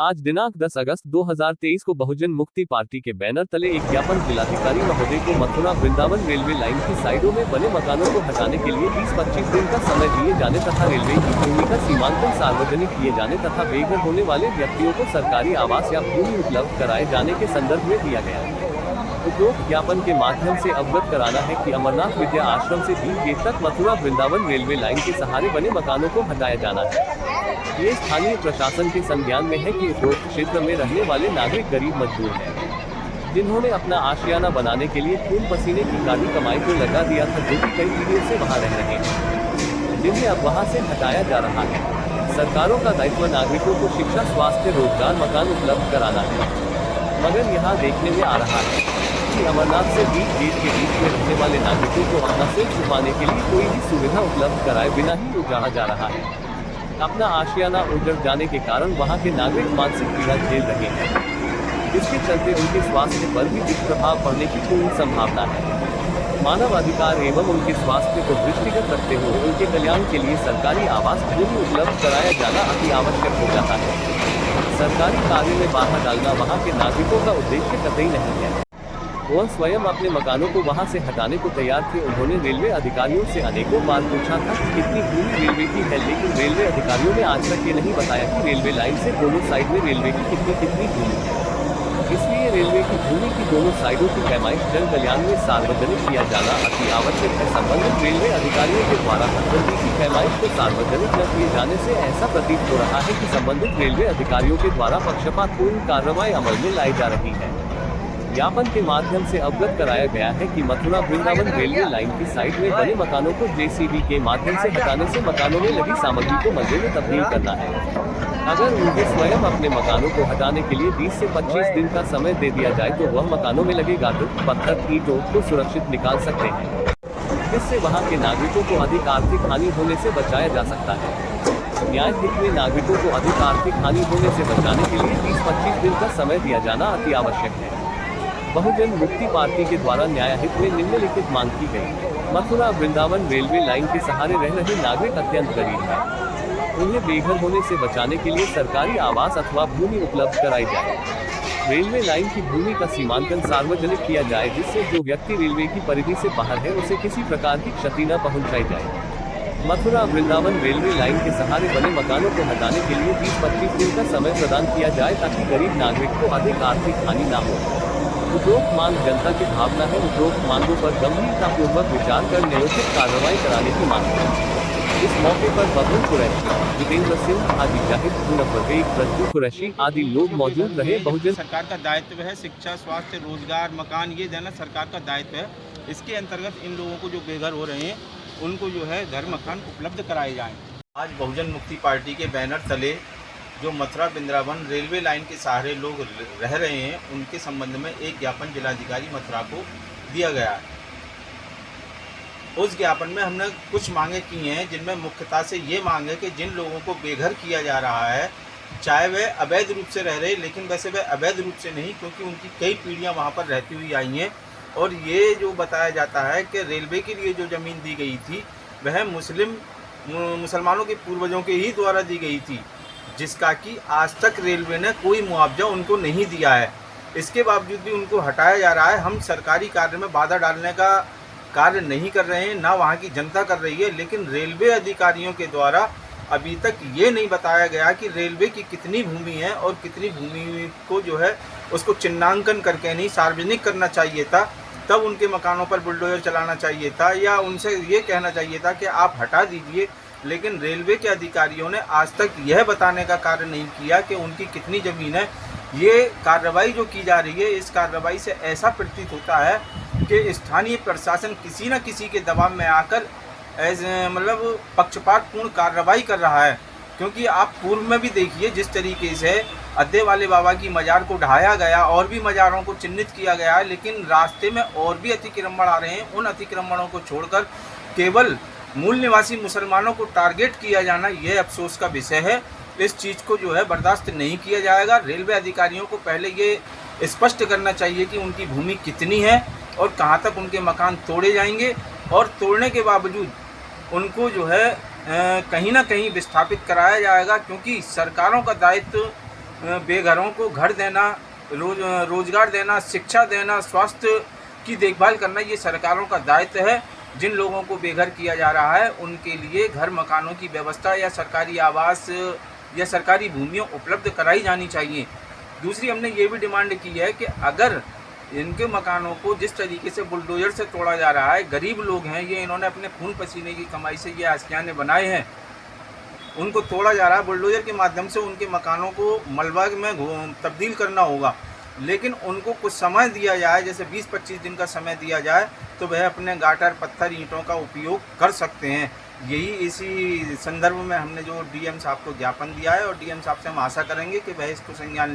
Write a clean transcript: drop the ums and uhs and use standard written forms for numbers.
आज दिनांक 10 अगस्त 2023 को बहुजन मुक्ति पार्टी के बैनर तले एक ज्ञापन जिलाधिकारी महोदय को मथुरा वृंदावन रेलवे लाइन की साइडों में बने मकानों को हटाने के लिए 20-25 दिन का समय दिए जाने तथा रेलवे की भूमि का सीमांकन सार्वजनिक किए जाने तथा बेघर होने वाले व्यक्तियों को सरकारी आवास या भूमि उपलब्ध कराए जाने के संदर्भ में दिया गया। उपरोक्त ज्ञापन के माध्यम से अवगत कराना है कि अमरनाथ विद्या आश्रम से 20 गेट तक मथुरा वृंदावन रेलवे लाइन के सहारे बने मकानों को हटाया जाना है। ये स्थानीय प्रशासन के संज्ञान में है कि उपरोक्त क्षेत्र में रहने वाले नागरिक गरीब मजदूर हैं, जिन्होंने अपना आशियाना बनाने के लिए खून पसीने की काली कमाई को लगा दिया था, जो कि कई पीढ़ियों से वहां रह रहे हैं, जिन्हें अब वहां से हटाया जा रहा है। सरकारों का दायित्व नागरिकों को शिक्षा, स्वास्थ्य, रोजगार, मकान उपलब्ध कराना है, मगर यहाँ देखने में आ रहा है कि अमरनाथ से 20 गेट के बीच में रहने वाले नागरिकों को अपना सिर छुपाने के लिए कोई भी सुविधा उपलब्ध कराए बिना ही उजाड़ा जा रहा है। अपना आशियाना उजड़ जाने के कारण वहां के नागरिक मानसिक पीड़ा झेल रहे हैं, जिसके चलते उनके स्वास्थ्य पर भी दुष्प्रभाव पड़ने की पूर्ण संभावना है। मानवाधिकार एवं उनके स्वास्थ्य को दृष्टिगत रखते हुए उनके कल्याण के लिए सरकारी आवास भूमि उपलब्ध कराया जाना अति आवश्यक हो जाता है। सरकारी कार्य में बाधा डालना वहां के नागरिकों का उद्देश्य कतई नहीं है। वह स्वयं अपने मकानों को वहां से हटाने को तैयार थे। उन्होंने रेलवे अधिकारियों से अनेकों बार पूछा था कि कितनी भूमि रेलवे की है, लेकिन रेलवे अधिकारियों ने आज तक ये नहीं बताया कि रेलवे लाइन से दोनों साइड में रेलवे की कितनी भूमि है। इसलिए रेलवे की भूमि की दोनों साइडों की पैमाइश जन कल्याण में सार्वजनिक किया जाना अति आवश्यक है। संबंधित रेलवे अधिकारियों के द्वारा पटबंदी की पैमाइश को सार्वजनिक न किए जाने से ऐसा प्रतीत हो रहा है कि संबंधित रेलवे अधिकारियों के द्वारा पक्षपातपूर्ण कार्रवाई अमल में लाई जा रही है। ज्ञापन के माध्यम से अवगत कराया गया है कि मथुरा वृंदावन रेलवे लाइन की साइड में बने मकानों को जेसीबी के माध्यम से हटाने से मकानों में लगी सामग्री को मलबे में तब्दील करना है। अगर उन्हें स्वयं अपने मकानों को हटाने के लिए 20 से 25 दिन का समय दे दिया जाए तो वह मकानों में लगे गादर, पत्थर, ईंटों को सुरक्षित निकाल सकते हैं, जिससे वहां के नागरिकों को अधिक आर्थिक हानि होने से बचाया जा सकता है। न्याय हित में नागरिकों को अधिक आर्थिक हानि होने से बचाने के लिए 20-25 दिन का समय दिया जाना अति आवश्यक है। बहुजन मुक्ति पार्टी के द्वारा न्याय हित में निम्नलिखित मांग की गई। मथुरा वृंदावन रेलवे लाइन के सहारे रह रहे नागरिक अत्यंत गरीब हैं। उन्हें बेघर होने से बचाने के लिए सरकारी आवास अथवा भूमि उपलब्ध कराई जाए। रेलवे लाइन की भूमि का सीमांकन सार्वजनिक किया जाए, जिससे जो व्यक्ति रेलवे की परिधि से बाहर है उसे किसी प्रकार की क्षति न पहुंचाई जाए। मथुरा वृंदावन रेलवे लाइन के सहारे बने मकानों को हटाने के लिए 20-25 दिन का समय प्रदान किया जाए, ताकि गरीब नागरिक को अधिक आर्थिक हानि न हो। उपरोक्त मांग जनता की भावना है। उपरोक्त मांगों पर गंभीरतापूर्वक विचार कर न्यायोचित कार्रवाई कराने की मांग है। इस मौके पर बबलू कुरैशी, जितेंद्र सिंह आदि, जाहिद परवेज, रज्जू कुरैशी आदि लोग मौजूद रहे। बहुजन सरकार का दायित्व है शिक्षा, स्वास्थ्य, रोजगार, मकान, ये देना सरकार का दायित्व है। इसके अंतर्गत इन लोगों को जो बेघर हो रहे हैं उनको जो है घर मकान उपलब्ध कराए जाएँ। आज बहुजन मुक्ति पार्टी के बैनर तले जो मथुरा वृंदावन रेलवे लाइन के सहारे लोग रह रहे हैं उनके संबंध में एक ज्ञापन जिलाधिकारी मथुरा को दिया गया है। उस ज्ञापन में हमने कुछ मांगे की हैं, जिनमें मुख्यतः से ये मांग है कि जिन लोगों को बेघर किया जा रहा है, चाहे वे अवैध रूप से रह रहे, लेकिन वैसे वे अवैध रूप से नहीं, क्योंकि उनकी कई पीढ़ियां वहां पर रहती हुई आई हैं। और ये जो बताया जाता है कि रेलवे के लिए जो ज़मीन दी गई थी वह मुसलमानों के पूर्वजों के ही द्वारा दी गई थी, जिसका कि आज तक रेलवे ने कोई मुआवजा उनको नहीं दिया है। इसके बावजूद भी उनको हटाया जा रहा है। हम सरकारी कार्य में बाधा डालने का कार्य नहीं कर रहे हैं, ना वहाँ की जनता कर रही है, लेकिन रेलवे अधिकारियों के द्वारा अभी तक ये नहीं बताया गया कि रेलवे की कितनी भूमि है और कितनी भूमि को जो है उसको चिन्हांकन करके नहीं सार्वजनिक करना चाहिए था। तब उनके मकानों पर बुलडोजर चलाना चाहिए था, या उनसे ये कहना चाहिए था कि आप हटा दीजिए। लेकिन रेलवे के अधिकारियों ने आज तक यह बताने का कार्य नहीं किया कि उनकी कितनी ज़मीन है। ये कार्रवाई जो की जा रही है, इस कार्रवाई से ऐसा प्रतीत होता है कि स्थानीय प्रशासन किसी न किसी के दबाव में आकर मतलब पक्षपातपूर्ण कार्रवाई कर रहा है। क्योंकि आप पूर्व में भी देखिए जिस तरीके से अद्दे वाले बाबा की मज़ार को ढाया गया और भी मज़ारों को चिन्हित किया गया है, लेकिन रास्ते में और भी अतिक्रमण आ रहे हैं। उन अतिक्रमणों को छोड़कर केवल मूल निवासी मुसलमानों को टारगेट किया जाना, यह अफसोस का विषय है। इस चीज़ को जो है बर्दाश्त नहीं किया जाएगा। रेलवे अधिकारियों को पहले ये स्पष्ट करना चाहिए कि उनकी भूमि कितनी है और कहाँ तक उनके मकान तोड़े जाएंगे, और तोड़ने के बावजूद उनको जो है कहीं ना कहीं विस्थापित कराया जाएगा। क्योंकि सरकारों का दायित्व बेघरों को घर देना, रोजगार देना, शिक्षा देना, स्वास्थ्य की देखभाल करना, ये सरकारों का दायित्व है। जिन लोगों को बेघर किया जा रहा है उनके लिए घर मकानों की व्यवस्था या सरकारी आवास या सरकारी भूमियाँ उपलब्ध कराई जानी चाहिए। दूसरी हमने ये भी डिमांड की है कि अगर इनके मकानों को जिस तरीके से बुलडोजर से तोड़ा जा रहा है, गरीब लोग हैं ये, इन्होंने अपने खून पसीने की कमाई से ये आशियाने बनाए हैं, उनको तोड़ा जा रहा है बुलडोजर के माध्यम से, उनके मकानों को मलबा में तब्दील करना होगा। लेकिन उनको कुछ समय दिया जाए, जैसे 20-25 दिन का समय दिया जाए, तो वह अपने गाटर, पत्थर, ईंटों का उपयोग कर सकते हैं। यही इसी संदर्भ में हमने जो डीएम साहब को ज्ञापन दिया है और डीएम साहब से हम आशा करेंगे कि वह इसको संज्ञान